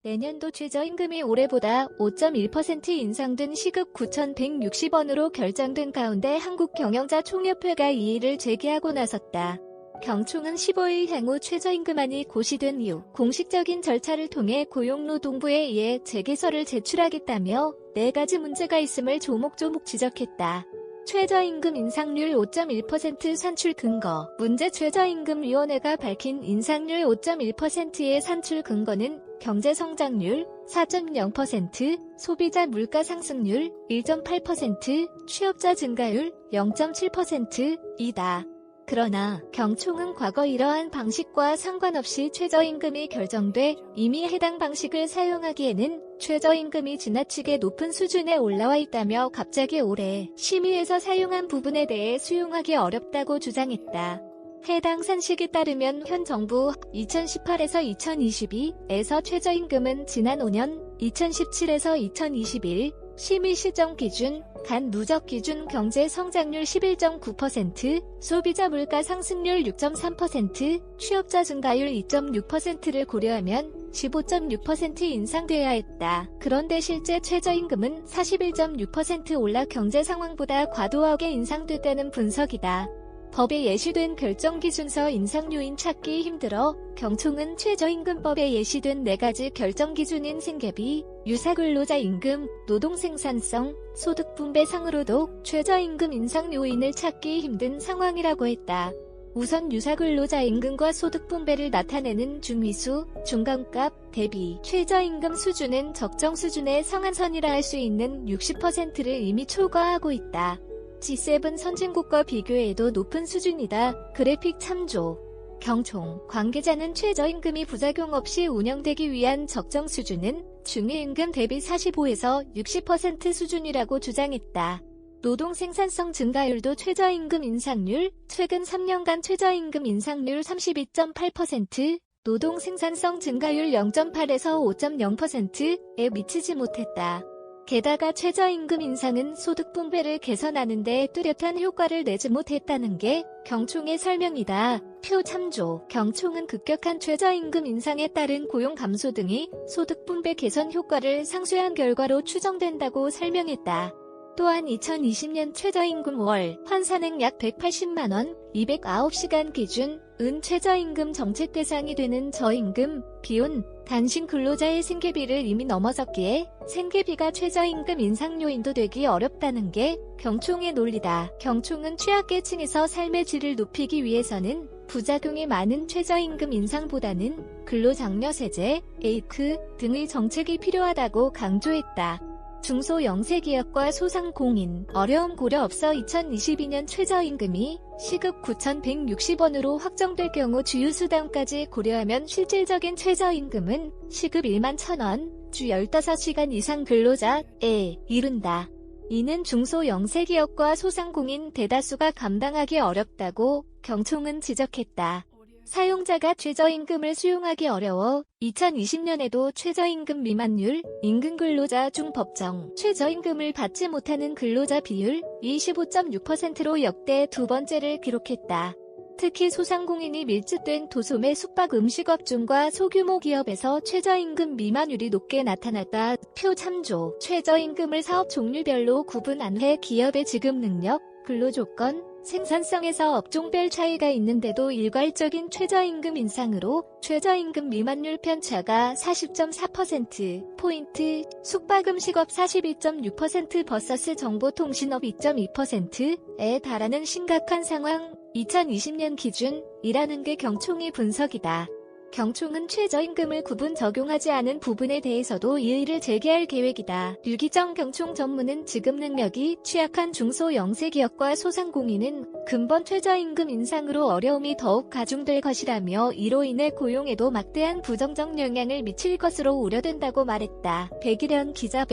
내년도 최저임금이 올해보다 5.1% 인상된 시급 9,160원으로 결정된 가운데 한국경영자총협회가 이의를 제기하고 나섰다. 경총은 15일 향후 최저임금안이 고시된 이후 공식적인 절차를 통해 고용노동부에 의해 재개설을 제출하겠다며 4가지 문제가 있음을 조목조목 지적했다. 최저임금 인상률 5.1% 산출 근거. 문제 최저임금위원회가 밝힌 인상률 5.1%의 산출 근거는 경제성장률 4.0%, 소비자 물가 상승률 1.8%, 취업자 증가율 0.7%이다. 그러나 경총은 과거 이러한 방식과 상관없이 최저임금이 결정돼 이미 해당 방식을 사용하기에는 최저임금이 지나치게 높은 수준에 올라와 있다며 갑자기 올해 심의에서 사용한 부분에 대해 수용하기 어렵다고 주장했다. 해당 산식에 따르면 현 정부 2018에서 2022에서 최저임금은 지난 5년 2017에서 2021 심의 시점 기준 간 누적 기준 경제 성장률 11.9%, 소비자 물가 상승률 6.3%, 취업자 증가율 2.6%를 고려하면 15.6% 인상되어야 했다. 그런데 실제 최저임금은 41.6% 올라 경제 상황보다 과도하게 인상됐다는 분석이다. 법에 예시된 결정기준서 인상 요인 찾기 힘들어 경총은 최저임금법에 예시된 4가지 결정기준인 생계비, 유사근로자 임금, 노동생산성, 소득분배상으로도 최저임금 인상 요인을 찾기 힘든 상황이라고 했다. 우선 유사근로자 임금과 소득분배를 나타내는 중위수, 중간값, 대비, 최저임금 수준은 적정 수준의 상한선이라 할 수 있는 60%를 이미 초과하고 있다. G7 선진국과 비교해도 높은 수준이다. 그래픽 참조. 경총 관계자는 최저임금이 부작용 없이 운영되기 위한 적정 수준은 중위임금 대비 45에서 60% 수준이라고 주장했다. 노동생산성 증가율도 최저임금 인상률, 최근 3년간 최저임금 인상률 32.8%, 노동생산성 증가율 0.8에서 5.0%에 미치지 못했다. 게다가 최저임금 인상은 소득분배를 개선하는 데 뚜렷한 효과를 내지 못했다는 게 경총의 설명이다. 표 참조. 경총은 급격한 최저임금 인상에 따른 고용 감소 등이 소득분배 개선 효과를 상쇄한 결과로 추정된다고 설명했다. 또한 2020년 최저임금 월 환산액 약 180만원, 209시간 기준 은 최저임금 정책 대상이 되는 저임금, 비혼, 단신 근로자의 생계비를 이미 넘어섰기에 생계비가 최저임금 인상 요인도 되기 어렵다는 게 경총의 논리다. 경총은 취약계층에서 삶의 질을 높이기 위해서는 부작용이 많은 최저임금 인상보다는 근로장려세제, 에이크 등의 정책이 필요하다고 강조했다. 중소영세기업과 소상공인, 어려움 고려 없어 2022년 최저임금이 시급 9,160원으로 확정될 경우 주휴수당까지 고려하면 실질적인 최저임금은 시급 11,000원, 주 15시간 이상 근로자에 이른다. 이는 중소영세기업과 소상공인 대다수가 감당하기 어렵다고 경총은 지적했다. 사용자가 최저임금을 수용하기 어려워 2020년에도 최저임금 미만율, 임금근로자 중 법정 최저임금을 받지 못하는 근로자 비율 25.6%로 역대 2번째를 기록했다. 특히 소상공인이 밀집된 도소매 숙박 음식업 중과 소규모 기업에서 최저임금 미만율이 높게 나타났다. 표 참조. 최저임금을 사업 종류별로 구분한 기업의 지급 능력, 근로조건, 생산성에서 업종별 차이가 있는데도 일괄적인 최저임금 인상으로 최저임금 미만율 편차가 40.4%포인트, 숙박음식업 42.6% vs 정보통신업 2.2%에 달하는 심각한 상황, 2020년 기준이라는 게 경총의 분석이다. 경총은 최저임금을 구분 적용하지 않은 부분에 대해서도 이의를 제기할 계획이다. 류기정 경총 전무는 지급 능력이 취약한 중소영세기업과 소상공인은 근본 최저임금 인상으로 어려움이 더욱 가중될 것이라며 이로 인해 고용에도 막대한 부정적 영향을 미칠 것으로 우려된다고 말했다. 백일현 기자.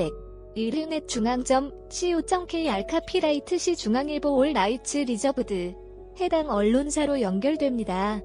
일흥넷 중앙점 co.k 알카피라이트 시 중앙일보 올 라이츠 리저브드 해당 언론사로 연결됩니다.